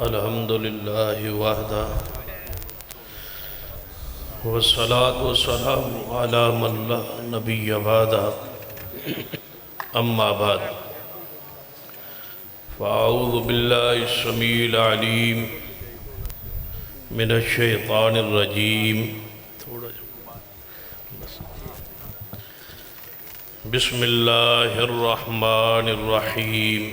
الحمد للہ وحدہ والصلاة والسلام علی من لا نبی بعدہ اما بعد فاعوذ باللہ السمیع العلیم من الشیطان الرجیم بسم اللہ الرحمن الرحیم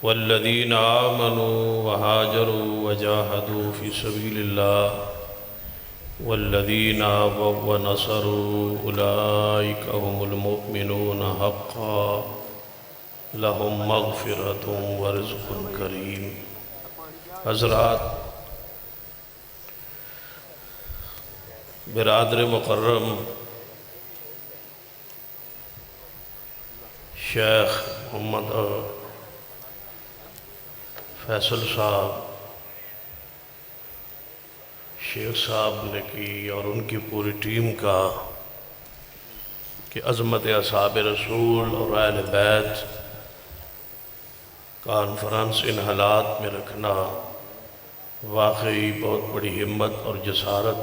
والذین آمنوا وہاجروا وجاہدوا فی سبیل اللہ والذین آووا ونصروا اولئک هم المؤمنون حقا لهم مغفرۃ ورزق کریم۔ حضرات، برادر مکرم شیخ محمد فیصل صاحب، شیخ صاحب نے کی اور ان کی پوری ٹیم کا کہ عظمت اصحاب رسول اور اہل بیت کانفرنس ان حالات میں رکھنا واقعی بہت بڑی ہمت اور جسارت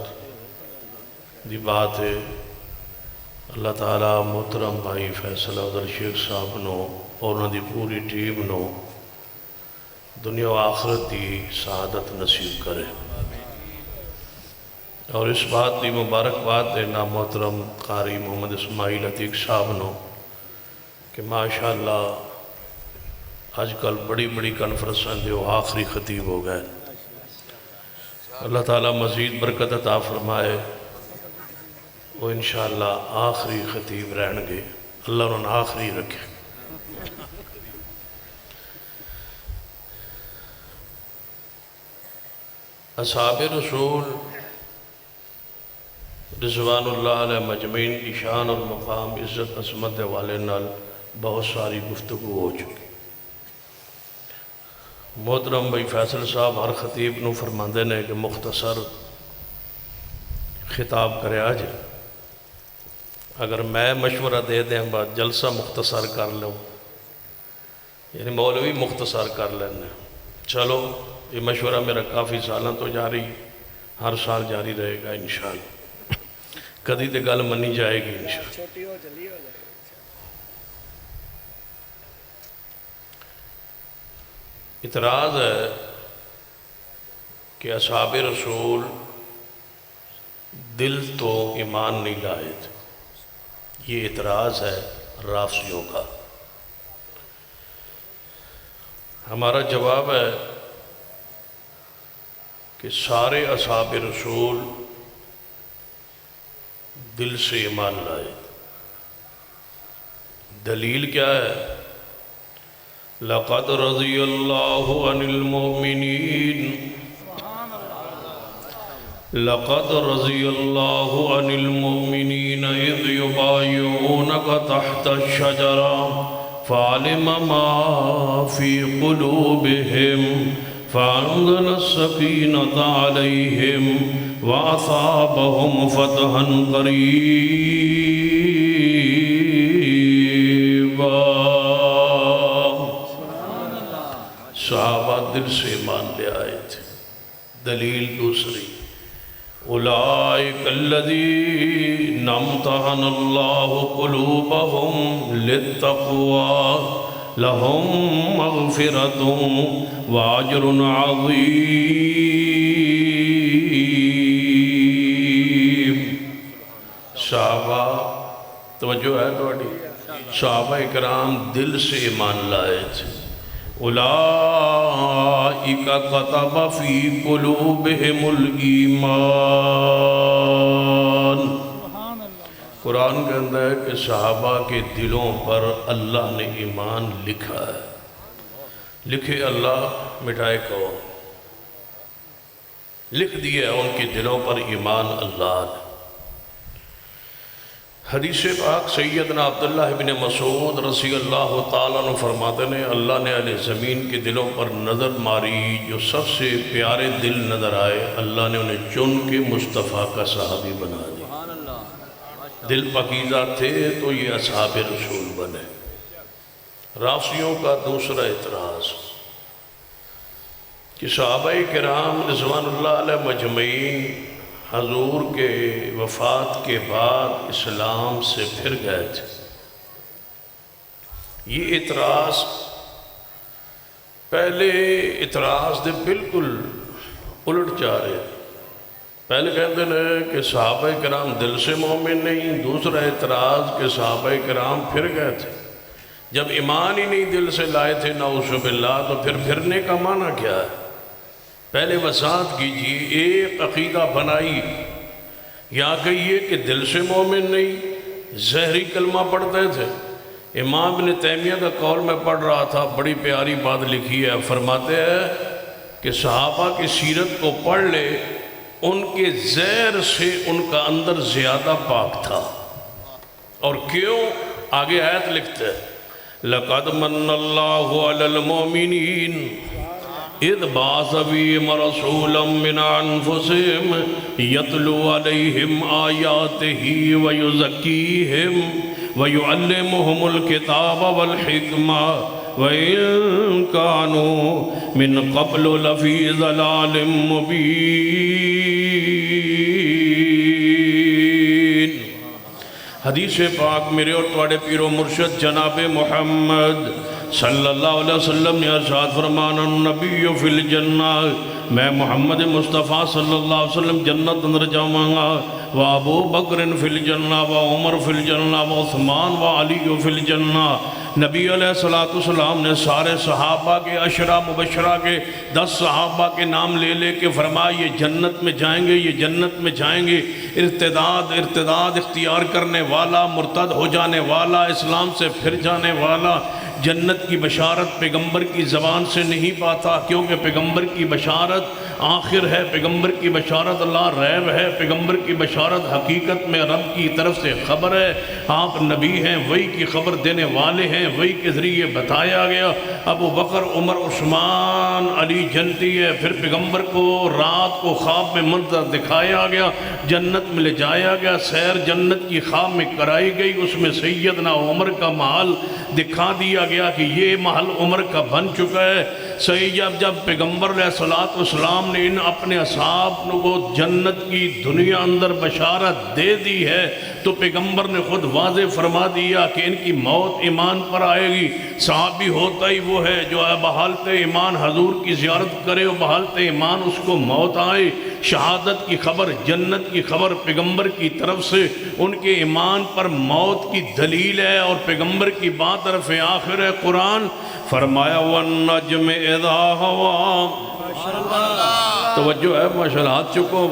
دی بات ہے۔ اللہ تعالیٰ محترم بھائی فیصل افضل شیخ صاحب نو اور انہوں دی پوری ٹیم نو دنیا و آخرت دی سعادت نصیب کرے، اور اس بات دی مبارکباد دینا محترم قاری محمد اسماعیل عتیق صاحب نو کہ ماشاءاللہ آج کل بڑی بڑی کنفرنساں دے وہ آخری خطیب ہو گئے۔ اللہ تعالیٰ مزید برکت عطا فرمائے، وہ انشاءاللہ آخری خطیب رہن گے، اللہ انہوں نے آخری رکھے۔ اصحاب رسول رضوان اللہ علیہ مجمعین کی شان اور مقام عزت عظمت والے نال بہت ساری گفتگو ہو چکی۔ محترم بھائی فیصل صاحب ہر خطیب نو فرماندے نے کہ مختصر خطاب کرے آج، اگر میں مشورہ دے دیں بعد جلسہ مختصر کر لوں، یعنی مولوی مختصر کر لینے، چلو یہ مشورہ میرا کافی سالوں تو جاری، ہر سال جاری رہے گا انشاءاللہ، کدی تے گل منی جائے گی انشاءاللہ۔ اعتراض ہے کہ اصحاب رسول دل تو ایمان نہیں لائے تھے، یہ اعتراض ہے رافضیوں کا۔ ہمارا جواب ہے کہ سارے اصحاب رسول دل سے ایمان لائے۔ دلیل کیا ہے؟ لَقَدْ رَضِيَ اللَّهُ عَنِ الْمُؤْمِنِينَ لَقَدْ رَضِيَ اللَّهُ عَنِ الْمُؤْمِنِينَ إِذْ يُبَايِعُونَكَ تَحْتَ الشَّجَرَةِ فَعَلِمَ مَا فِي قُلُوبِهِمْ فَأَنزَلَ السَّكِينَةَ عَلَيْهِمْ وَأَصَابَهُمْ فَتْحًا قَرِيبًا۔ صحابہ دل سے ایمان لے آئے تھے۔ دلیل دوسری، اولئک الذین امتحن اللہ قلوبہم للتقوی لہم مغفرۃ واجر عظیم۔ صحابہ، توجہ ہے توڑی، صحابہ اکرام دل سے ایمان لائے تھے۔ اولئک کتب فی قلوبہم الایمان۔ قرآن کے اندر ہے کہ صحابہ کے دلوں پر اللہ نے ایمان لکھا ہے۔ لکھے اللہ، مٹائے کون؟ لکھ دیا ان کے دلوں پر ایمان اللہ نے۔ حدیث پاک سیدنا عبداللہ بن مسعود رضی اللہ تعالیٰ عنہ فرماتے ہیں اللہ نے اہل زمین کے دلوں پر نظر ماری، جو سب سے پیارے دل نظر آئے اللہ نے انہیں چن کے مصطفیٰ کا صحابی بنا دیا۔ دل پاکیزہ تھے تو یہ اصحاب رسول بنے۔ رافضیوں کا دوسرا اعتراض کہ صحابہ کرام رضوان اللہ علیہ مجمعین حضور کے وفات کے بعد اسلام سے پھر گئے تھے۔ یہ اعتراض پہلے اعتراض دے بالکل الٹ جا رہے ہیں۔ پہلے کہتے ہیں کہ صحابہ کرام دل سے مومن نہیں، دوسرا اعتراض کہ صحابہ کرام پھر گئے تھے۔ جب ایمان ہی نہیں دل سے لائے تھے نعوذ باللہ تو پھر پھرنے کا معنی کیا ہے؟ پہلے وضاحت کیجیے، ایک عقیدہ بنائی، یا کہیے کہ دل سے مومن نہیں، ظاہری کلمہ پڑھتے تھے۔ امام ابن تیمیہ کا قول میں پڑھ رہا تھا، بڑی پیاری بات لکھی ہے، فرماتے ہیں کہ صحابہ کی سیرت کو پڑھ لے، ان کے زہر سے ان کا اندر زیادہ پاک تھا۔ اور کیوں؟ آگے آیت لکھتے ہیں لَقَدْ مَنَّ اللَّهُ عَلَى الْمُؤْمِنِينَ اِذْ بَعَثَ فِيهِمْ رَسُولًا مِّنْ أَنفُسِهِمْ يَتْلُو عَلَيْهِمْ آيَاتِهِ وَيُزَكِّيهِمْ وَيُعَلِّمُهُمُ الْكِتَابَ وَالْحِكْمَةَ وَإِن كَانُوا مِن قَبْلُ لَفِي ضَلَالٍ مُبِينٍ۔ حدیث پاک میرے اور تواڈے پیر و مرشد جناب محمد صلی اللہ علیہ وسلم نے ارشاد فرمانا النبی فی الجنہ، میں محمد مصطفیٰ صلی اللہ علیہ وسلم جنت اندر جاؤں گا، و ابو بکر فی الجنہ و عمر فی الجنہ و عثمان و علی فی الجنہ۔ نبی علیہ السلام نے سارے صحابہ کے عشرہ مبشرہ کے 10 صحابہ کے نام لے لے کے فرمایا یہ جنت میں جائیں گے، یہ جنت میں جائیں گے۔ ارتداد اختیار کرنے والا، مرتد ہو جانے والا، اسلام سے پھر جانے والا جنت کی بشارت پیغمبر کی زبان سے نہیں پاتا، کیونکہ پیغمبر کی بشارت آخر ہے، پیغمبر کی بشارت اللہ ریب ہے، پیغمبر کی بشارت حقیقت میں رب کی طرف سے خبر ہے۔ آپ نبی ہیں، وہی کی خبر دینے والے ہیں، وہی کے ذریعے بتایا گیا۔ ابو بکر، عمر، عثمان، علی جنتی ہے۔ پھر پیغمبر کو رات کو خواب میں منظر دکھایا گیا، جنت میں لے جایا گیا، سیر جنت کی خواب میں کرائی گئی، اس میں سیدنا عمر کا محل دکھا دیا گیا کہ یہ محل عمر کا بن چکا ہے۔ جب پیغمبر علیہ السلام نے ان اپنے اصحاب کو جنت کی دنیا اندر بشارت دے دی ہے تو پیغمبر نے خود واضح فرما دیا کہ ان کی موت ایمان پر آئے گی۔ صحابی ہوتا ہی وہ ہے جو بحالت ایمان حضور کی زیارت کرے اور بحالت ایمان اس کو موت آئے۔ شہادت کی خبر، جنت کی خبر پیغمبر کی طرف سے ان کے ایمان پر موت کی دلیل ہے، اور پیغمبر کی بات طرف آخر ہے قرآن۔ فرمایا وَالنَّجْمِ اِذَا هَوَىٰ۔ توجہ ہے ماشاءاللہ، ہاتھ چکو،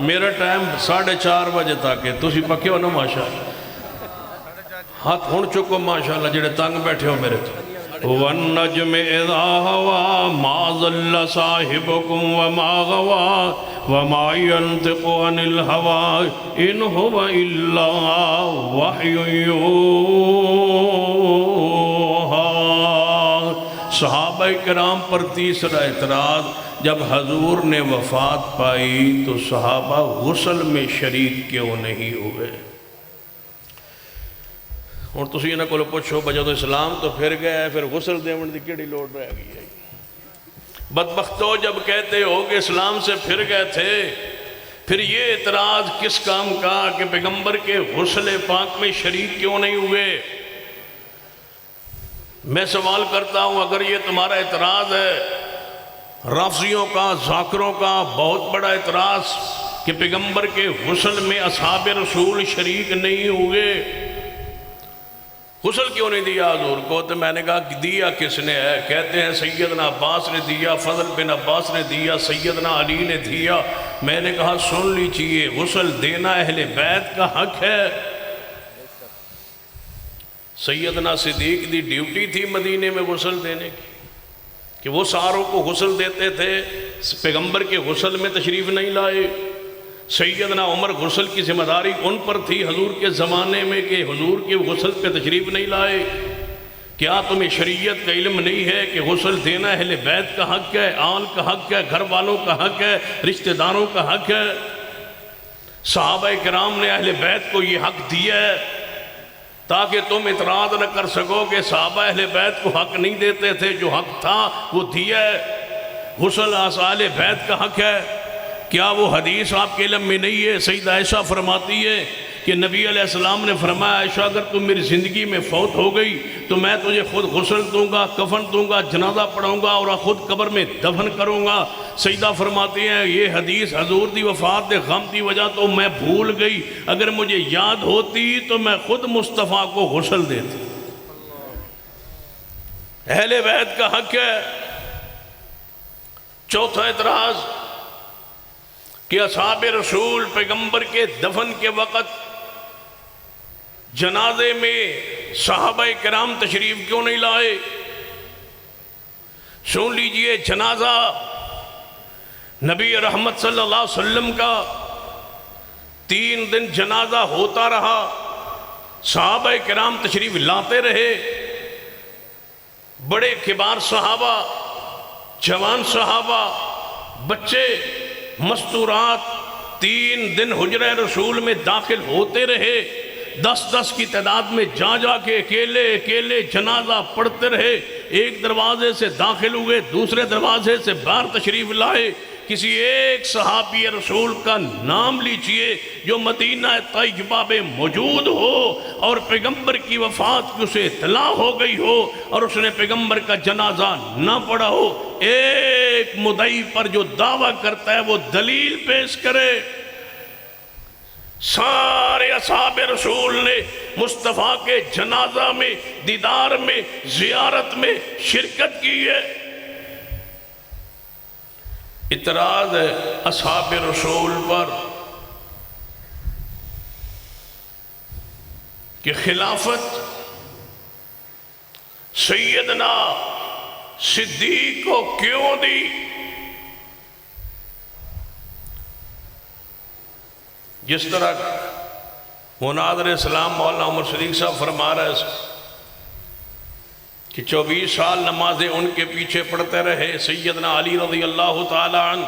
میرا ٹائم 4:30 بجے تک ہے، تسی پکے ہو نا ماشاءاللہ، ہاتھ ہون چکو ماشاءاللہ جڑے تنگ بیٹھے ہو میرے تو۔ وَالنَّجْمِ اِذَا هَوَىٰ مَا ضَلَّ صَاحِبُكُمْ وَمَا غَوَىٰ وَمَا يَنطِقُ عَنِ الْهَوَىٰ إِنْ هُوَ إِلَّا وَحْيٌ يُوحَىٰ۔ صحابہ کرام پر تیسرا اعتراض، جب حضور نے وفات پائی تو صحابہ غسل میں شریک کیوں نہیں ہوئے؟ اور تسی انہاں کو پوچھو بجا تو اسلام تو پھر گیا ہے، پھر غسل دیون دی کیڑی لوڑ رہ گئی ہے؟ بدبختو، جب کہتے ہو کہ اسلام سے پھر گئے تھے، پھر یہ اعتراض کس کام کا کہ پیغمبر کے غسل پاک میں شریک کیوں نہیں ہوئے؟ میں سوال کرتا ہوں، اگر یہ تمہارا اعتراض ہے، رافضیوں کا، ذاکروں کا بہت بڑا اعتراض کہ پیغمبر کے غسل میں اصحاب رسول شریک نہیں ہوئے، غسل کیوں نہیں دیا حضور کو؟ تو میں نے کہا دیا کس نے ہے؟ کہتے ہیں سیدنا عباس نے دیا، فضل بن عباس نے دیا، سیدنا علی نے دیا۔ میں نے کہا سن لیجئے، غسل دینا اہل بیت کا حق ہے۔ سیدنا صدیق دی ڈیوٹی تھی مدینے میں غسل دینے کی، کہ وہ ساروں کو غسل دیتے تھے، پیغمبر کے غسل میں تشریف نہیں لائے۔ سیدنا عمر غسل کی ذمہ داری ان پر تھی حضور کے زمانے میں کہ حضور کے غسل پہ تشریف نہیں لائے۔ کیا تمہیں شریعت کا علم نہیں ہے کہ غسل دینا اہل بیت کا حق ہے، آل کا حق ہے، گھر والوں کا حق ہے، رشتہ داروں کا حق ہے؟ صحابہ کرام نے اہل بیت کو یہ حق دیا ہے تاکہ تم اعتراض نہ کر سکو کہ صحابہ اہل بیت کو حق نہیں دیتے تھے، جو حق تھا وہ دیا ہے۔ غسل اہل بیت کا حق ہے۔ کیا وہ حدیث آپ کے علم میں نہیں ہے؟ سیدہ عائشہ فرماتی ہے کہ نبی علیہ السلام نے فرمایا عائشہ اگر تم میری زندگی میں فوت ہو گئی تو میں تجھے خود غسل دوں گا، کفن دوں گا، جنازہ پڑھاؤں گا اور خود قبر میں دفن کروں گا۔ سیدہ فرماتی ہیں یہ حدیث حضور دی وفات دے غم دی وجہ تو میں بھول گئی، اگر مجھے یاد ہوتی تو میں خود مصطفیٰ کو غسل دیتی۔ اہل بیت کا حق ہے۔ چوتھا اعتراض کہ اصحاب رسول پیغمبر کے دفن کے وقت جنازے میں صحابہ کرام تشریف کیوں نہیں لائے؟ سن لیجئے، جنازہ نبی رحمت صلی اللہ علیہ وسلم کا 3 دن جنازہ ہوتا رہا، صحابہ کرام تشریف لاتے رہے، بڑے کبار صحابہ، جوان صحابہ، بچے، مستورات 3 دن حجرہ رسول میں داخل ہوتے رہے، 10 کی تعداد میں جا کے اکیلے جنازہ پڑھتے رہے، ایک دروازے سے داخل ہوئے، دوسرے دروازے سے باہر تشریف لائے۔ کسی ایک صحابی رسول کا نام لیجئے جو مدینہ طیبہ میں موجود ہو اور پیغمبر کی وفات کی اسے اطلاع ہو گئی ہو اور اس نے پیغمبر کا جنازہ نہ پڑھا ہو۔ ایک مدعی پر جو دعویٰ کرتا ہے وہ دلیل پیش کرے۔ سارے اصحاب رسول نے مصطفیٰ کے جنازہ میں، دیدار میں، زیارت میں شرکت کی ہے۔ اعتراض ہے اصحاب رسول پر کہ خلافت سیدنا صدیق کو کیوں دی؟ جس طرح مناظر اسلام مولانا عمر صدیق صاحب فرما رہے ہیں کہ 24 سال نمازیں ان کے پیچھے پڑھتے رہے، سیدنا علی رضی اللہ تعالی عنہ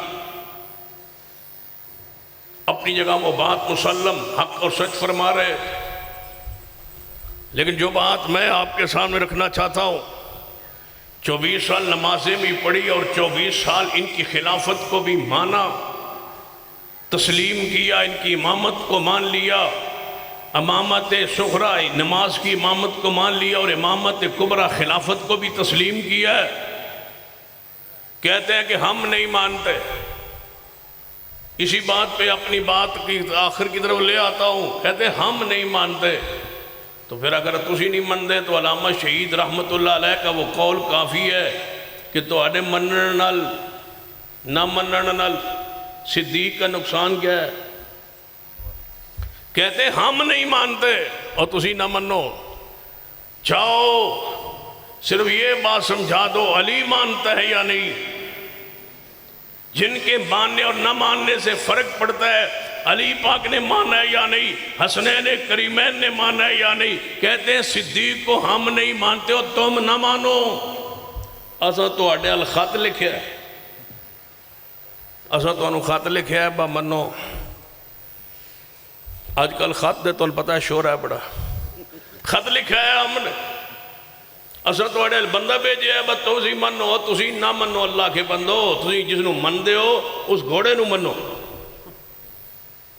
اپنی جگہ وہ بات مسلم حق اور سچ فرما رہے، لیکن جو بات میں آپ کے سامنے رکھنا چاہتا ہوں، 24 سال نمازیں بھی پڑھی اور 24 سال ان کی خلافت کو بھی مانا، تسلیم کیا، ان کی امامت کو مان لیا، امامت صغریٰ نماز کی امامت کو مان لیا اور امامت کبریٰ خلافت کو بھی تسلیم کیا ہے۔ کہتے ہیں کہ ہم نہیں مانتے۔ اسی بات پہ اپنی بات کی آخر کی طرف لے آتا ہوں، کہتے ہیں ہم نہیں مانتے۔ تو پھر اگر تسی نہیں مانتے تو علامہ شہید رحمت اللہ علیہ کا وہ قول کافی ہے کہ تواڈے منن نال نہ منن نال صدیق کا نقصان کیا ہے؟ کہتے ہیں ہم نہیں مانتے اور تسی نہ منو، جاؤ صرف یہ بات سمجھا دو علی مانتا ہے یا نہیں۔ جن کے ماننے اور نہ ماننے سے فرق پڑتا ہے، علی پاک نے مانا ہے یا نہیں، حسنین کریمین نے مانا ہے یا نہیں۔ کہتے ہیں صدیق کو ہم نہیں مانتے ہو، تم نہ مانو۔ اسا تو اڈے الخط لکھے ہے، اسا تو انہوں خط لکھے ہے با منو۔ آج کل خط دے تو پتہ ہے شور ہے بڑا، خط لکھا ہے ہم نے، اسا تو اڈے بندہ بھیجے ہے با توسی منو، تسی نہ منو اللہ کے بندو، تسی جس نو من دے ہو اس گھوڑے نو منو۔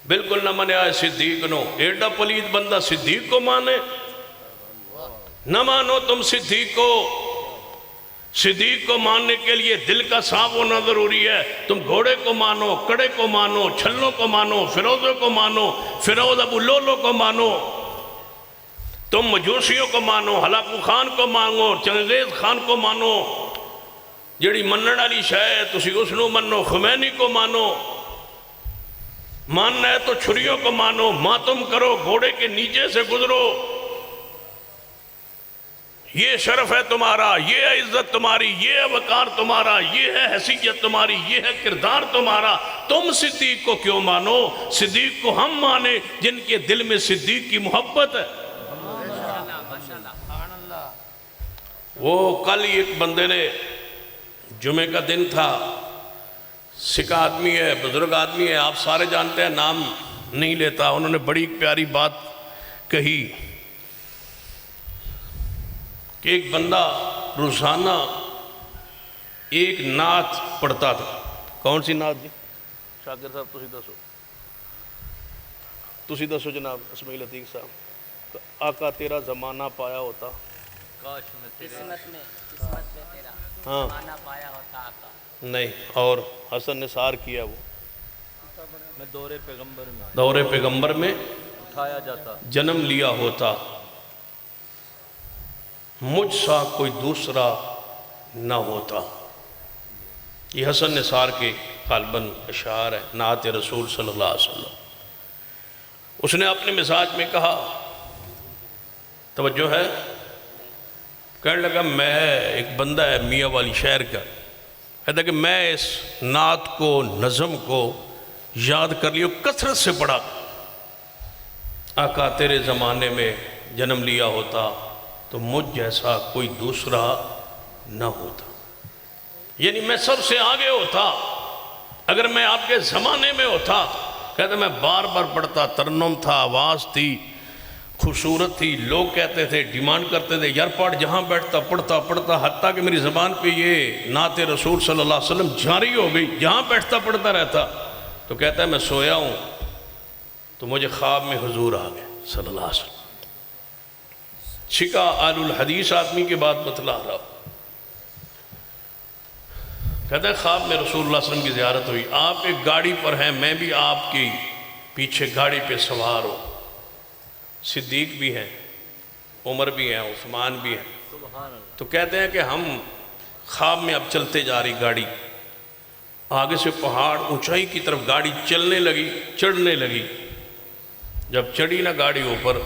بالکل نہ منے آئے صدیق نو، ایڈا پلید بندہ صدیق کو مانے؟ نہ مانو تم صدیق کو۔ صدیق کو ماننے کے لیے دل کا صاف ہونا ضروری ہے۔ تم گھوڑے کو مانو، کڑے کو مانو، چھلوں کو مانو، فیروزوں کو مانو، فیروز ابو لولو کو مانو، تم مجوسیوں کو مانو، ہلاکو خان کو مانو، چنگیز خان کو مانو، جڑی منن والی شے ہے تسی اس نو منو، خمینی کو مانو، ماننا ہے تو چھریوں کو مانو، ماتم کرو، گھوڑے کے نیچے سے گزرو۔ یہ شرف ہے تمہارا، یہ ہے عزت تمہاری، یہ ہے وقار تمہارا، یہ ہے حیثیت تمہاری، یہ ہے کردار تمہارا۔ تم صدیق کو کیوں مانو؟ صدیق کو ہم مانے جن کے دل میں صدیق کی محبت ہے۔ وہ کل ایک بندے نے، جمعہ کا دن تھا، سکھ آدمی ہے، بزرگ آدمی ہے، آپ سارے جانتے ہیں، نام نہیں لیتا. انہوں نے بڑی پیاری بات کہی کہ ایک بندہ روزانہ ایک نعت پڑھتا تھا. کون سی نعت جی؟ شاکر صاحب تسی دسو جناب اسماعیل عتیق صاحب. آقا تیرا زمانہ پایا ہوتا کاش میں تیرے قسمت میں تیرا ہاں زمانہ پایا ہوتا آقا. نہیں. اور حسن نثار کیا وہ میں دورے پیغمبر میں دور پیغمبر میں اٹھایا جاتا. جنم لیا ہوتا مجھ سا کوئی دوسرا نہ ہوتا. یہ حسن نثار کے غالباً اشعار ہے نعت رسول صلی اللہ علیہ وسلم. اس نے اپنے مزاج میں کہا, توجہ ہے, کہنے لگا میں ایک بندہ ہے میاں والی شہر کا, کہتا کہ میں اس نعت کو نظم کو یاد کر لیو کثرت سے پڑھا. آقا تیرے زمانے میں جنم لیا ہوتا تو مجھ جیسا کوئی دوسرا نہ ہوتا. یعنی میں سب سے آگے ہوتا اگر میں آپ کے زمانے میں ہوتا. کہتے میں بار بار پڑھتا, ترنم تھا, آواز تھی, خوبصورت تھی, لوگ کہتے تھے, ڈیمانڈ کرتے تھے یار پڑھ, جہاں بیٹھتا پڑھتا پڑھتا, حتیٰ کہ میری زبان پہ یہ نعت رسول صلی اللہ علیہ وسلم جاری ہو گئی, جہاں بیٹھتا پڑھتا رہتا. تو کہتا ہے میں سویا ہوں تو مجھے خواب میں حضور آ گئے صلی اللہ علیہ وسلم. شکا آل الحدیث آدمی کے بعد بتلا رہا ہوں. کہتا ہے خواب میں رسول اللہ صلی اللہ علیہ وسلم کی زیارت ہوئی. آپ ایک گاڑی پر ہیں, میں بھی آپ کی پیچھے گاڑی پہ سوار ہوں. صدیق بھی ہیں, عمر بھی ہیں, عثمان بھی ہیں. سبحان اللہ. تو کہتے ہیں کہ ہم خواب میں اب چلتے جا رہی گاڑی, آگے سے پہاڑ اونچائی کی طرف گاڑی چلنے لگی, چڑھنے لگی. جب چڑھی نا گاڑی اوپر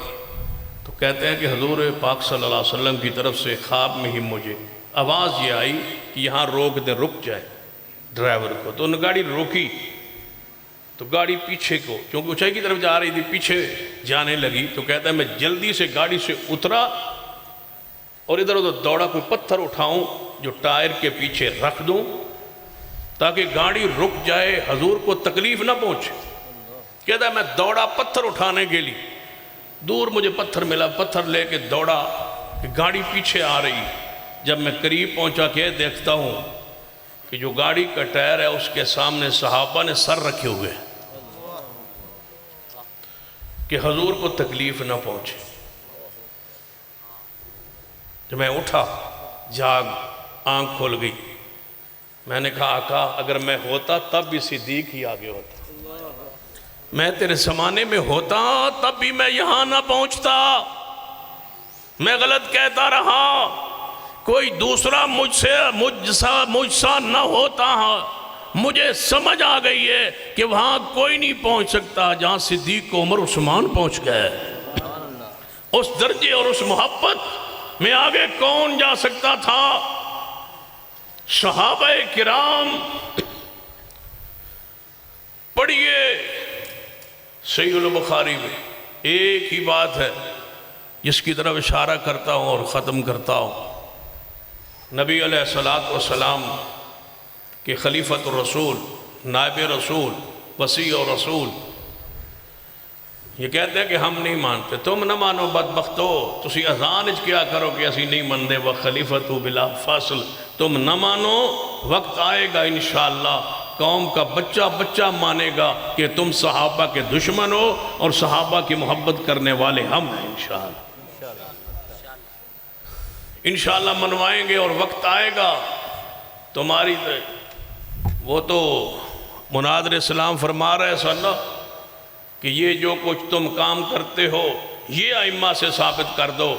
تو کہتے ہیں کہ حضور پاک صلی اللہ علیہ وسلم کی طرف سے خواب میں ہی مجھے آواز یہ آئی کہ یہاں روک دیں, رک جائے ڈرائیور کو. تو انہوں نے گاڑی روکی تو گاڑی پیچھے کو, چونکہ اونچائی کی طرف جا رہی تھی, پیچھے جانے لگی. تو کہتا ہے میں جلدی سے گاڑی سے اترا اور ادھر ادھر دوڑا, کوئی پتھر اٹھاؤں جو ٹائر کے پیچھے رکھ دوں تاکہ گاڑی رک جائے, حضور کو تکلیف نہ پہنچے. کہتا ہے میں دوڑا پتھر اٹھانے کے لیے, دور مجھے پتھر ملا, پتھر لے کے دوڑا کہ گاڑی پیچھے آ رہی. جب میں قریب پہنچا کے دیکھتا ہوں کہ جو گاڑی کا ٹائر ہے اس کے سامنے صحابہ نے سر رکھے ہوئے کہ حضور کو تکلیف نہ پہنچے. جب میں اٹھا, جاگ, آنکھ کھل گئی, میں نے کہا آقا اگر میں ہوتا تب بھی صدیق ہی آگے ہوتا, میں تیرے زمانے میں ہوتا تب بھی میں یہاں نہ پہنچتا. میں غلط کہتا رہا, کوئی دوسرا مجھ سا نہ ہوتا. مجھے سمجھ آ گئی ہے کہ وہاں کوئی نہیں پہنچ سکتا جہاں صدیق کو عمر عثمان پہنچ گئے. اس درجے اور اس محبت میں آگے کون جا سکتا تھا؟ صحابہ کرام. پڑھیے صحیح البخاری میں ایک ہی بات ہے جس کی طرف اشارہ کرتا ہوں اور ختم کرتا ہوں. نبی علیہ السلام کہ خلیفۃ الرسول, نائب رسول, وصی اور رسول یہ کہتے ہیں کہ ہم نہیں مانتے. تم نہ مانو بدبختو, تسی اذان کیا کرو کہ اسی نہیں مندے, وخلیفۃ بلا فاصل. تم نہ مانو, وقت آئے گا انشاءاللہ قوم کا بچہ بچہ مانے گا کہ تم صحابہ کے دشمن ہو اور صحابہ کی محبت کرنے والے ہم ہیں. انشاءاللہ انشاءاللہ منوائیں گے اور وقت آئے گا تمہاری. وہ تو مناد علیہ السلام فرما رہے صلی کہ یہ جو کچھ تم کام کرتے ہو یہ ائمہ سے ثابت کر دو.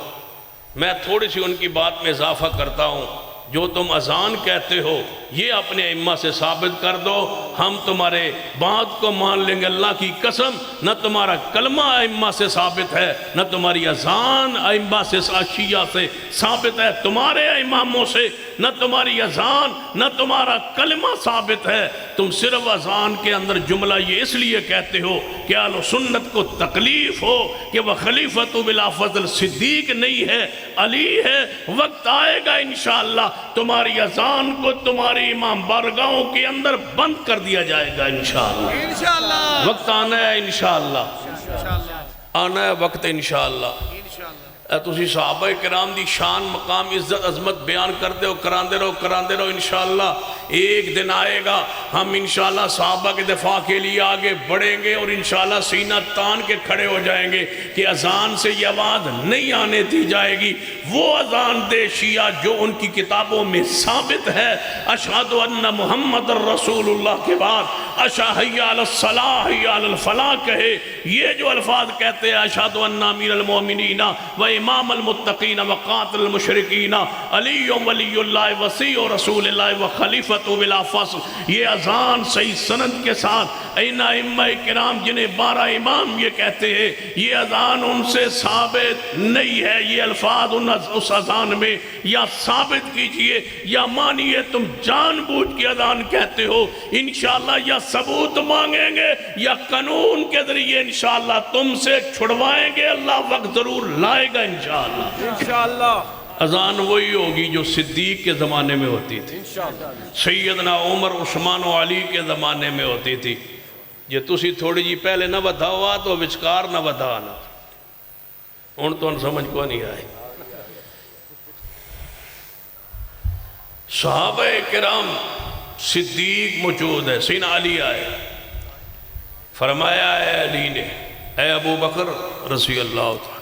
میں تھوڑی سی ان کی بات میں اضافہ کرتا ہوں. جو تم اذان کہتے ہو یہ اپنے ائمہ سے ثابت کر دو, ہم تمہارے بات کو مان لیں گے. اللہ کی قسم نہ تمہارا کلمہ ائمہ سے ثابت ہے, نہ تمہاری اذان ائمہ سے شیعہ سے ثابت ہے. تمہارے اماموں سے نہ تمہاری اذان نہ تمہارا کلمہ ثابت ہے. تم صرف اذان کے اندر جملہ یہ اس لیے کہتے ہو کہ اہل سنت کو تکلیف ہو کہ وہ خلیفۃ بلا فضل صدیق نہیں ہے, علی ہے. وقت آئے گا انشاءاللہ تمہاری اذان کو تمہاری امام بارگاہوں کے اندر بند کر دیا دیا جائے گا انشاءاللہ۔ انشاءاللہ وقت آنا ہے انشاءاللہ، انشاءاللہ آنا ہے وقت انشاءاللہ۔ اے تسی صحابہ کرام دی شان مقام عزت عظمت بیان کرتے ہو، کراندے رہو انشاءاللہ۔ ایک دن آئے گا ہم انشاءاللہ صحابہ کے دفاع کے لیے آگے بڑھیں گے اور انشاءاللہ سینہ تان کے کھڑے ہو جائیں گے کہ اذان سے یہ آواز نہیں آنے دی جائے گی۔ وہ اذان دے شیعہ جو ان کی کتابوں میں ثابت ہے، اشہد ان محمد الرسول اللہ کے بعد اشہد حی علی الصلاح حی علی الفلاح کہے، یہ جو الفاظ کہتے ہیں اشہد ان امیر المومنین و امام المتقین و قاتل المشرکین علی ولی اللہ وسیع رسول اللہ و خلیفۃ بلا فصل، یہ اذان صحیح سند کے ساتھ این ائمہ کرام جنہیں 12 امام یہ کہتے ہیں، یہ اذان ان سے ثابت نہیں ہے۔ یہ الفاظ اس اذان میں یا ثابت کیجئے یا مانیے تم جان بوجھ کے اذان کہتے ہو انشاءاللہ، یا ثبوت مانگیں گے یا قانون کے ذریعے انشاءاللہ تم سے چھڑوائیں گے، اللہ وقت ضرور لائے گا انشاءاللہ۔ انشاءاللہ اذان وہی ہوگی جو صدیق کے زمانے میں ہوتی تھی، سیدنا عمر عثمان و علی کے زمانے میں ہوتی تھی۔ یہ تسی تھوڑی جی پہلے نہ بدھاوا تو وچکار نہ بدھانا، ان تو سمجھ کو نہیں آئی۔ صحابہ کرام صدیق موجود ہے، سیدنا علی آئے، فرمایا اے علی نے، اے ابو بکر رضی اللہ تعالی،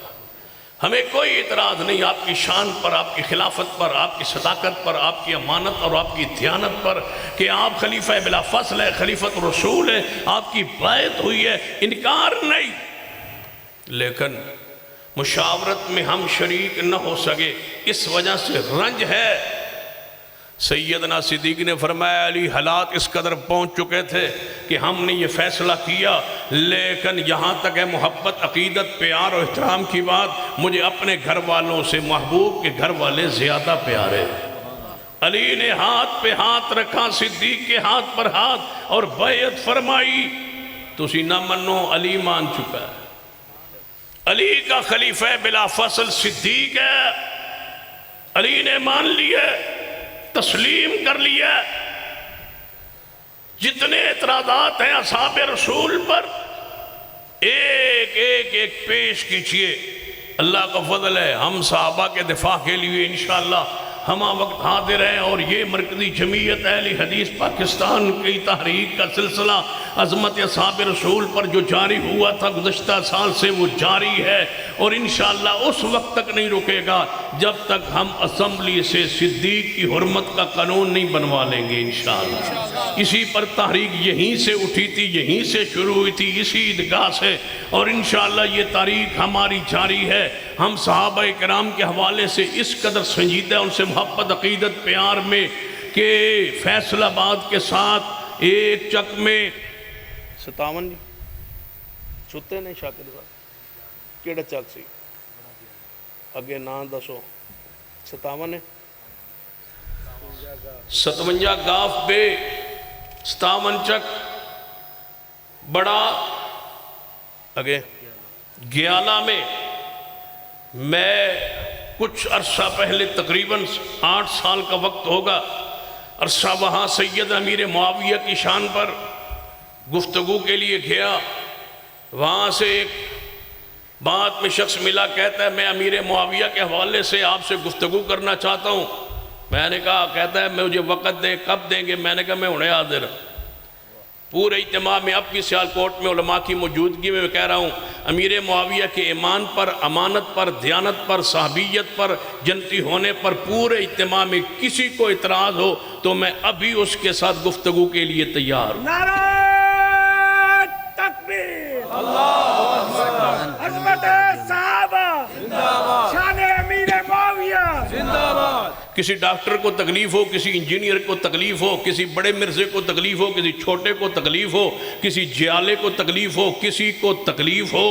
ہمیں کوئی اعتراض نہیں آپ کی شان پر، آپ کی خلافت پر، آپ کی صداقت پر، آپ کی امانت اور آپ کی دیانت پر کہ آپ خلیفہ بلا فصل ہے، خلیفۃ رسول ہے، آپ کی بیعت ہوئی ہے، انکار نہیں، لیکن مشاورت میں ہم شریک نہ ہو سکے، اس وجہ سے رنج ہے۔ سیدنا صدیق نے فرمایا علی حالات اس قدر پہنچ چکے تھے کہ ہم نے یہ فیصلہ کیا، لیکن یہاں تک ہے محبت عقیدت پیار اور احترام کی بات، مجھے اپنے گھر والوں سے محبوب کے گھر والے زیادہ پیارے۔ علی نے ہاتھ پہ ہاتھ رکھا، صدیق کے ہاتھ پر ہاتھ، اور بیعت فرمائی۔ تسی نہ منو، علی مان چکا ہے، علی کا خلیفہ بلا فصل صدیق ہے، علی نے مان لیا، تسلیم کر لیا۔ جتنے اعتراضات ہیں اصحاب رسول پر ایک پیش کیجئے، اللہ کا فضل ہے ہم صحابہ کے دفاع کے لیے انشاءاللہ ہمہ وقت حاضر ہیں، اور یہ مرکزی جمعیت اہل حدیث پاکستان کی تحریک کا سلسلہ عظمت اصحاب رسول پر جو جاری ہوا تھا گزشتہ سال سے وہ جاری ہے، اور انشاءاللہ اس وقت تک نہیں رکے گا جب تک ہم اسمبلی سے صدیق کی حرمت کا قانون نہیں بنوا لیں گے انشاءاللہ۔ اسی پر تحریک یہیں سے اٹھی تھی، یہیں سے شروع ہوئی تھی، اسی عیدگاہ سے، اور انشاءاللہ یہ تاریخ ہماری جاری ہے۔ ہم صحابہ کرام کے حوالے سے اس قدر سنجیدہ ان سے محبت عقیدت پیار میں کہ فیصل آباد کے ساتھ ایک چک میں 57 جی چھتے نہیں شاکر صاحب کیڑا چک سی اگے نا دسو 57 ہے 57 گاف پہ 57 چک بڑا اگے گیالہ میں کچھ عرصہ پہلے تقریباً 8 سال کا وقت ہوگا، عرصہ وہاں سید امیر معاویہ کی شان پر گفتگو کے لیے گیا۔ وہاں سے ایک بات میں شخص ملا، کہتا ہے میں امیر معاویہ کے حوالے سے آپ سے گفتگو کرنا چاہتا ہوں۔ میں نے کہا، کہتا ہے مجھے وقت دیں، کب دیں گے؟ میں نے کہا میں انہیں حاضر ہوں۔ پورے اجتماع میں اب بھی سیالکوٹ میں علماء کی موجودگی میں کہہ رہا ہوں، امیر معاویہ کے ایمان پر، امانت پر، دیانت پر، صحابیت پر، جنتی ہونے پر پورے اجتماع میں کسی کو اعتراض ہو تو میں ابھی اس کے ساتھ گفتگو کے لیے تیار ہوں۔ نعرہ تکبیر، عظمت صحابہ، شان امیر معاویہ، کسی ڈاکٹر کو تکلیف ہو، کسی انجینئر کو تکلیف ہو، کسی بڑے مرزے کو تکلیف ہو، کسی چھوٹے کو تکلیف ہو، کسی جیالے کو تکلیف ہو، کسی کو تکلیف ہو،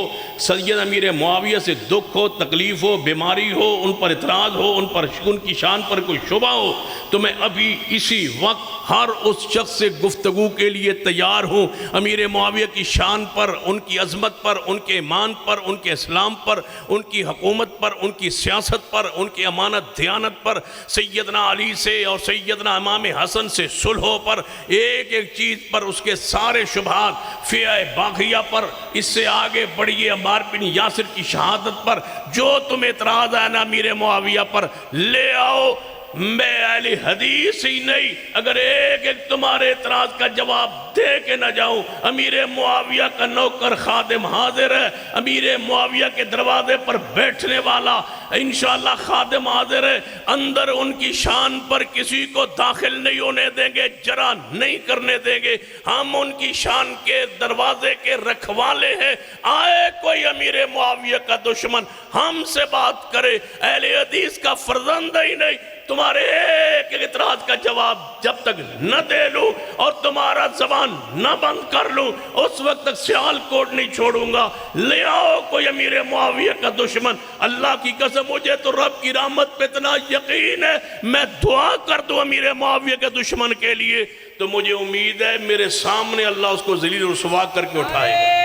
سید امیر معاویہ سے دکھ ہو، تکلیف ہو، بیماری ہو، ان پر اعتراض ہو، ان کی شان پر کوئی شبہ ہو، تو میں ابھی اسی وقت ہر اس شخص سے گفتگو کے لیے تیار ہوں۔ امیر معاویہ کی شان پر، ان کی عظمت پر، ان کے ایمان پر، ان کے اسلام پر، ان کی حکومت پر، ان کی سیاست پر، ان کی امانت دیانت پر، سیدنا علی سے اور سیدنا امام حسن سے صلحوں پر، ایک ایک چیز پر، اس کے سارے شبہات، فیہ باغیہ پر، اس سے آگے بڑھیے عمار بن یاسر کی شہادت پر، جو تم اعتراض ہے نا امیر معاویہ پر لے آؤ، میں اہل حدیث ہی نہیں، اگر ایک ایک تمہارے اعتراض کا جواب دے کے نہ جاؤں، امیر معاویہ کا نوکر خادم حاضر ہے، امیر معاویہ کے دروازے پر بیٹھنے والا انشاءاللہ خادم حاضر ہے، اندر ان کی شان پر کسی کو داخل نہیں ہونے دیں گے، جرا نہیں کرنے دیں گے، ہم ان کی شان کے دروازے کے رکھوالے ہیں، آئے کوئی امیر معاویہ کا دشمن ہم سے بات کرے، اہل حدیث کا فرزند ہی نہیں، تمہارے ایک ایک اعتراض کا جواب جب تک نہ دے لوں اور تمہارا زبان نہ بند کر لوں، اس وقت تک سیالکوٹ نہیں چھوڑوں گا، لے آؤ کوئی امیر معاویہ کا دشمن۔ اللہ کی قسم مجھے تو رب کی رحمت پہ اتنا یقین ہے، میں دعا کر دوں امیر معاویہ کے دشمن کے لیے تو مجھے امید ہے میرے سامنے اللہ اس کو ذلیل و رسوا کر کے اٹھائے گا۔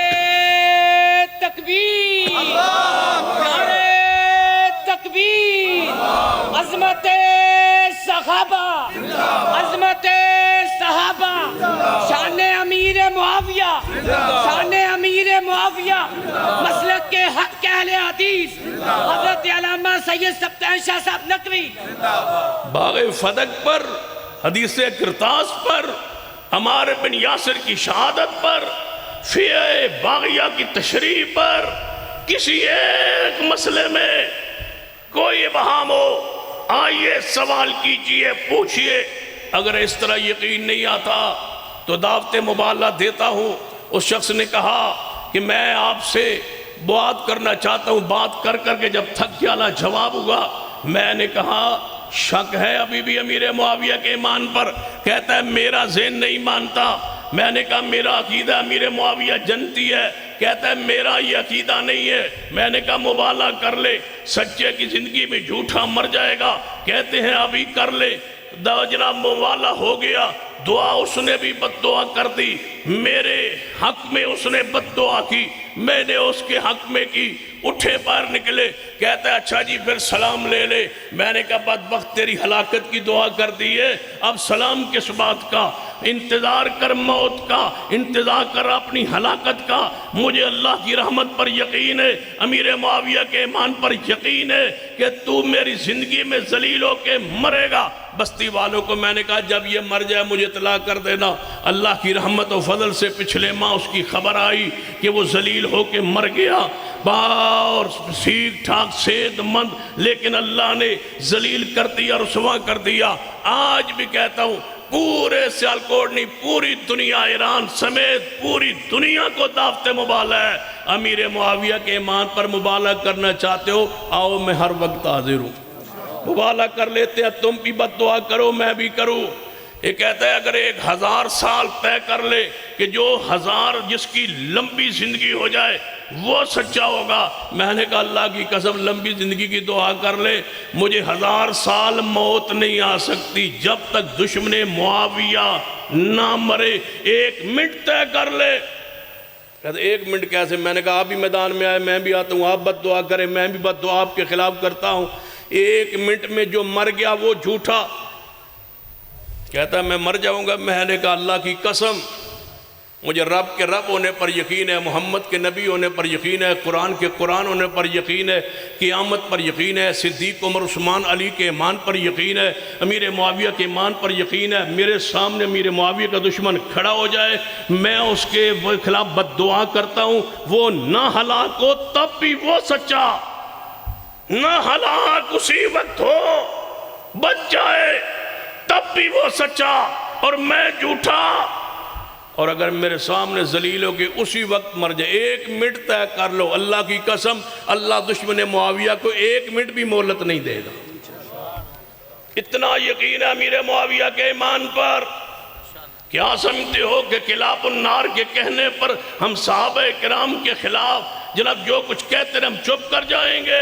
تکبیر، نعرہ تکبیر، عظمت صحابہ، عظمت صحابہ، شان امیر معاویہ، شان امیر معاویہ، مسلک کے حق کے اہل حدیث حضرت علامہ سید سبطین شاہ صاحب نقوی، باغ فدق پر، حدیث کرتاس پر، عمار بن یاسر کی شہادت پر، فیہ باغیہ کی تشریح پر، کسی ایک مسئلے میں کوئی ابہام ہو آئیے سوال کیجئے، پوچھئے، اگر اس طرح یقین نہیں آتا تو دعوت مبالغہ دیتا ہوں۔ اس شخص نے کہا کہ میں آپ سے بات کرنا چاہتا ہوں، بات کر کر کے جب تھک گیا نہ جواب ہوگا، میں نے کہا شک ہے ابھی بھی امیر معاویہ کے ایمان پر؟ کہتا ہے میرا ذہن نہیں مانتا۔ میں نے کہا میرا عقیدہ امیر معاویہ جنتی ہے، کہتا ہے میرا یہ عقیدہ نہیں ہے۔ میں نے کہا مبالغہ کر لے، سچے کی زندگی میں جھوٹا مر جائے گا، کہتے ہیں ابھی کر لے۔ جناب مبالغہ ہو گیا، دعا اس نے بھی بد دعا کر دی، میرے حق میں اس نے بد دعا کی، میں نے اس کے حق میں کی، اٹھے باہر نکلے، کہتا ہے اچھا جی پھر سلام لے لے۔ میں نے کہا بدبخت تیری ہلاکت کی دعا کر دی ہے، اب سلام کس بات کا؟ انتظار کر موت کا، انتظار کر اپنی ہلاکت کا۔ مجھے اللہ کی رحمت پر یقین ہے، امیر معاویہ کے ایمان پر یقین ہے کہ تو میری زندگی میں ذلیل ہو کے مرے گا۔ بستی والوں کو میں نے کہا جب یہ مر جائے مجھے اطلاع کر دینا۔ اللہ کی رحمت و فضل سے پچھلے ماہ اس کی خبر آئی کہ وہ ذلیل ہو کے مر گیا، اور ٹھیک ٹھاک صحت مند، لیکن اللہ نے ذلیل کر دیا، رسوا کر دیا۔ آج بھی کہتا ہوں پورے سیالکوٹ نہیں، پوری دنیا، ایران سمیت پوری دنیا کو دعوت مبالغہ ہے۔ امیر معاویہ کے ایمان پر مبالغہ کرنا چاہتے ہو آؤ، میں ہر وقت حاضر ہوں۔ مبالغہ کر لیتے ہیں، تم بھی بد دعا کرو میں بھی کروں۔ یہ کہتا ہے اگر 1000 سال طے کر لے کہ جو 1000 جس کی لمبی زندگی ہو جائے وہ سچا ہوگا۔ میں نے کہا اللہ کی قسم لمبی زندگی کی دعا کر لے، مجھے 1000 سال موت نہیں آ سکتی جب تک دشمن معاویہ نہ مرے۔ 1 منٹ طے کر لے۔ کہتے 1 منٹ کیسے؟ میں نے کہا آپ بھی میدان میں آئے، میں بھی آتا ہوں، آپ بد دعا کریں، میں بھی بد دعا آپ کے خلاف کرتا ہوں۔ 1 منٹ میں جو مر گیا وہ جھوٹا۔ کہتا ہے میں مر جاؤں گا۔ میں نے کہا اللہ کی قسم مجھے رب کے رب ہونے پر یقین ہے، محمد کے نبی ہونے پر یقین ہے، قرآن کے قرآن ہونے پر یقین ہے، قیامت پر یقین ہے، صدیق عمر عثمان علی کے ایمان پر یقین ہے، امیر معاویہ کے ایمان پر یقین ہے۔ میرے سامنے امیر معاویہ کا دشمن کھڑا ہو جائے، میں اس کے خلاف بد دعا کرتا ہوں، وہ نہ ہلاک ہو تب بھی وہ سچا، نہ ہلاک اسی وقت ہو بچ جائے تب بھی وہ سچا اور میں جھوٹا۔ اور اگر میرے سامنے ذلیل ہو کے اسی وقت مر جائے، 1 منٹ طے کر لو، اللہ کی قسم اللہ دشمن معاویہ کو 1 منٹ بھی مہلت نہیں دے گا۔ اتنا یقین ہے امیر معاویہ کے ایمان پر۔ کیا سمجھتے ہو کہ کلاب النار کے کہنے پر ہم صحابہ کرام کے خلاف جناب جو کچھ کہتے ہیں ہم چپ کر جائیں گے؟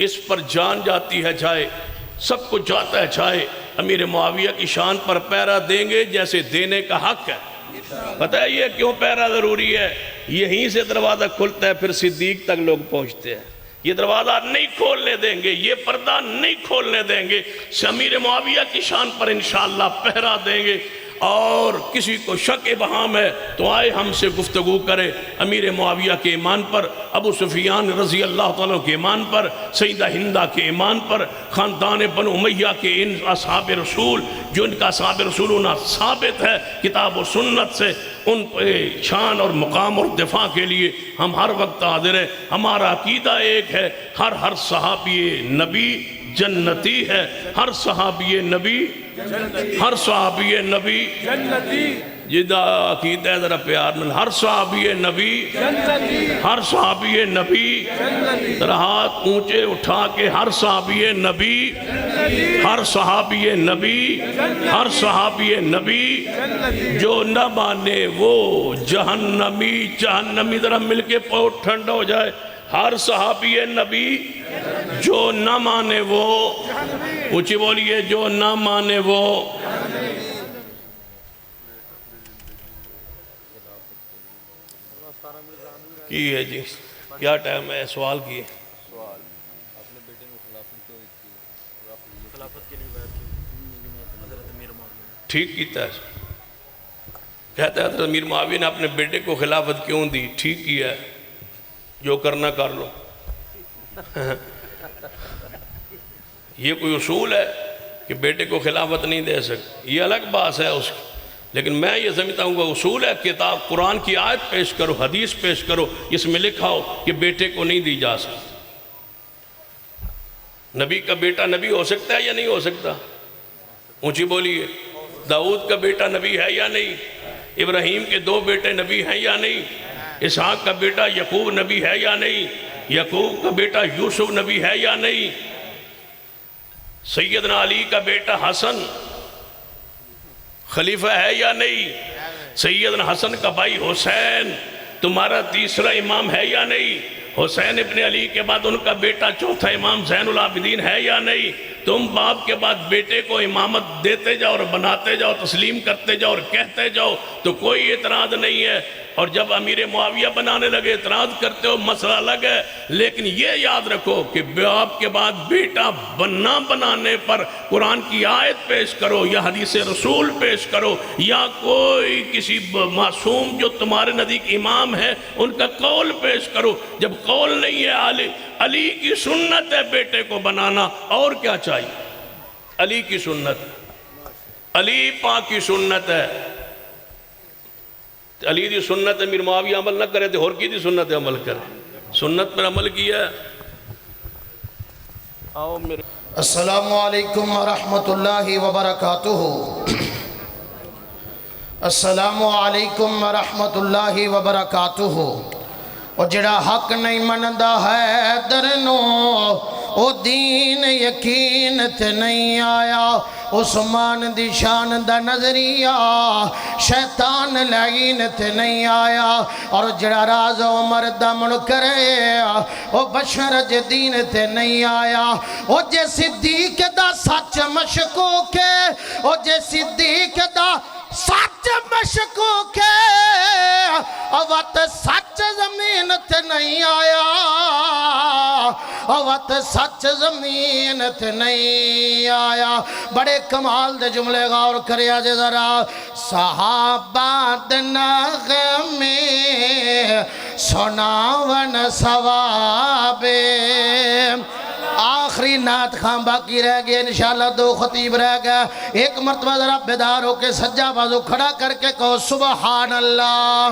اس پر جان جاتی ہے جائے، سب کچھ جاتا ہے جائے، امیر معاویہ کی شان پر پیرا دیں گے جیسے دینے کا حق ہے۔ پتہ ہے یہ کیوں پیرا ضروری ہے؟ یہیں سے دروازہ کھلتا ہے پھر صدیق تک لوگ پہنچتے ہیں، یہ دروازہ نہیں کھولنے دیں گے، یہ پردہ نہیں کھولنے دیں گے، امیر معاویہ کی شان پر انشاءاللہ پہرا دیں گے۔ اور کسی کو شک ابہام ہے تو آئے ہم سے گفتگو کرے امیر معاویہ کے ایمان پر، ابو سفیان رضی اللہ تعالیٰ کے ایمان پر، سیدہ ہندہ کے ایمان پر، خاندان بنو امیہ کے ان اصحاب رسول جو ان کا اصحاب رسول ہونا ثابت ہے کتاب و سنت سے، ان پہ شان اور مقام اور دفاع کے لیے ہم ہر وقت حاضر ہیں۔ ہمارا عقیدہ ایک ہے، ہر صحابی نبی جنتی ہے، ہر صحابی نبی ہر صحابی نبی جدہ عقیدہ ہے ذرا پیار میں، ہر صحابی نبی ہر صحابی نبی ذرا ہاتھ اونچے اٹھا کے، ہر صحابی نبی ہر صحابی نبی ہر صحابی نبی جو نہ مانے وہ جہنمی، جہنمی ذرا مل کے پاؤں ٹھنڈا ہو جائے، ہر صحابی نبی جو نہ مانے وہ، اونچی بولیے، جو نہ مانے وہ۔ کی ہے جی، کیا ٹائم ہے؟ سوال کیے ٹھیک کیتا ہے، کہتا ہے حضرت امیر معاویہ نے اپنے بیٹے کو خلافت کیوں دی؟ ٹھیک کیا ہے، جو کرنا کر لو۔ یہ کوئی اصول ہے کہ بیٹے کو خلافت نہیں دے سکتے، یہ الگ بات ہے اس کی، لیکن میں یہ سمجھتا ہوں کہ اصول ہے کتاب قرآن کی آیت پیش کرو، حدیث پیش کرو، اس میں لکھا ہو کہ بیٹے کو نہیں دی جا سکتی۔ نبی کا بیٹا نبی ہو سکتا ہے یا نہیں ہو سکتا؟ اونچی بولیے، داؤد کا بیٹا نبی ہے یا نہیں؟ ابراہیم کے 2 بیٹے نبی ہیں یا نہیں؟ اسحاق کا بیٹا یعقوب نبی ہے یا نہیں؟ یعقوب کا بیٹا یوسف نبی ہے یا نہیں؟ سیدنا علی کا بیٹا حسن خلیفہ ہے یا نہیں؟ سیدنا حسن کا بھائی حسین تمہارا تیسرا امام ہے یا نہیں؟ حسین ابن علی کے بعد ان کا بیٹا چوتھا امام زین العابدین ہے یا نہیں؟ تم باپ کے بعد بیٹے کو امامت دیتے جاؤ اور بناتے جاؤ، تسلیم کرتے جاؤ اور کہتے جاؤ تو کوئی اعتراض نہیں ہے، اور جب امیر معاویہ بنانے لگے اعتراض کرتے ہو، مسئلہ الگ ہے، لیکن یہ یاد رکھو کہ باپ کے بعد بیٹا بنانے پر قرآن کی آیت پیش کرو یا حدیث رسول پیش کرو یا کوئی کسی معصوم جو تمہارے نزدیک امام ہے ان کا قول پیش کرو۔ جب قول نہیں ہے، علی کی سنت ہے بیٹے کو بنانا، اور کیا چاہیے؟ علی کی سنت، علی پاک کی سنت ہے، علی دی سنت امیر معاویہ عمل نہ کرے تھے، اور کی دی سنت عمل کرے، سنت پر عمل کیا ہے۔ آؤ میرے السلام علیکم ورحمۃ اللہ وبرکاتہ۔ السلام علیکم ورحمۃ اللہ وبرکاتہ۔ اور جڑا حق نہیں مندا ہے درنو، او دین یقین تے نہیں آیا، عثمان دی شان دا نظریہ شیطان لعین تے نہیں آیا، اور جڑا راز عمر دا منکرے او بشر دین تے نہیں آیا، او جے صدیق دا سچ مشکوک ہے، او جے صدیق دا سچ مشکوک ہے، اوت سچ زمین تے نہیں آیا، اوت سچ زمین تے نہیں آیا۔ بڑے کمال دے جملے غور کریا جے ذرا، صحابہ دے نغمے سناون ثوابے۔ آخری نعت خان باقی رہ گئے، انشاءاللہ 2 خطیب رہ گئے، ایک مرتبہ ذرا بیدار ہو کے سجا بازو کھڑا کر کے کہو سبحان اللہ۔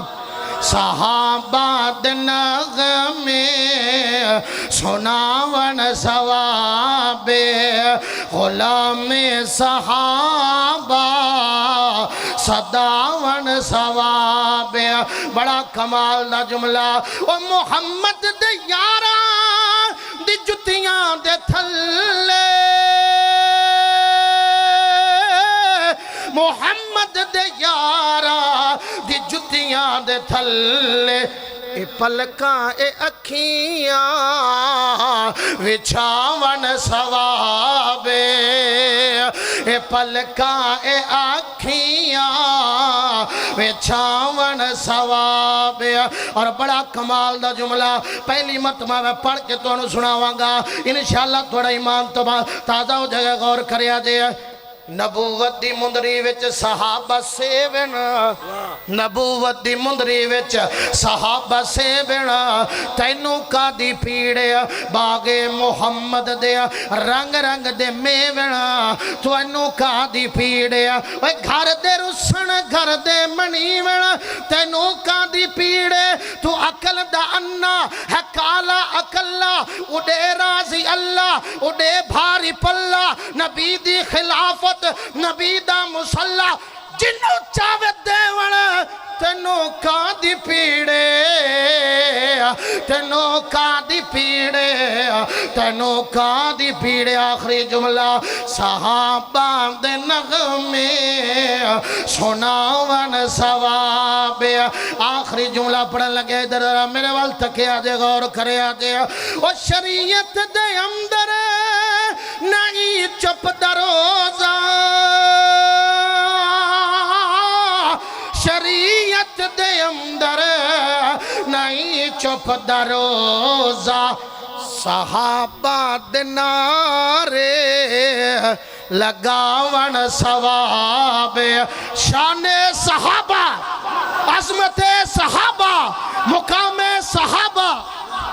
صحابہ دے نغمے سناون ثوابے، غلام صحابہ صداون ثوابے۔ بڑا کمال دا جملہ، او محمد دے یاراں دی جتیاں دے تھلے، محمد دے یاراں دی جتیاں دے تھلے، اے پلکاں اے اکھیاں وچھاون ثوابے، اے پلکاں اے آکھیاں وچھاون ثواب اور بڑا کمال دا جملہ پہلی مرتبہ میں پڑھ کے تو انہوں سناواں گا انشاءاللہ تھوڑا ایمان تو تازہ ہو جائے گا غور کریا جے نبوت دی مندری وچ صحابہ سیون نبوت دی مندری وچ صحابہ سیون تینوں کا دی پیڑے باغ محمد دے رنگ رنگ دے میون تینوں کا دی پیڑے گھر دے رسن گھر دے منیون تینوں کا دی پیڑے تو عقل دا انا ہے کالا اکلا اڈے راضی اللہ اڈے بھاری پلہ نبی دی خلافت نبی دا مسلح جنوں چاوے دیوڑ تینوں کا دی پیڑے تینوں کا دی پیڑے تینوں کا دی پیڑے آخری جملہ صحابہ دے نغمے سناون ثواب آخری جملہ پڑھن لگے ادھر میرے وال تکے آجے غور کرے آجے اور شریعت دے اندر نہیں چپ دروزہ شریعت دے اندر نہیں چپ دروزہ صحابہ دے نعرے لگاون ثواب شان صحابہ عظمت صحابہ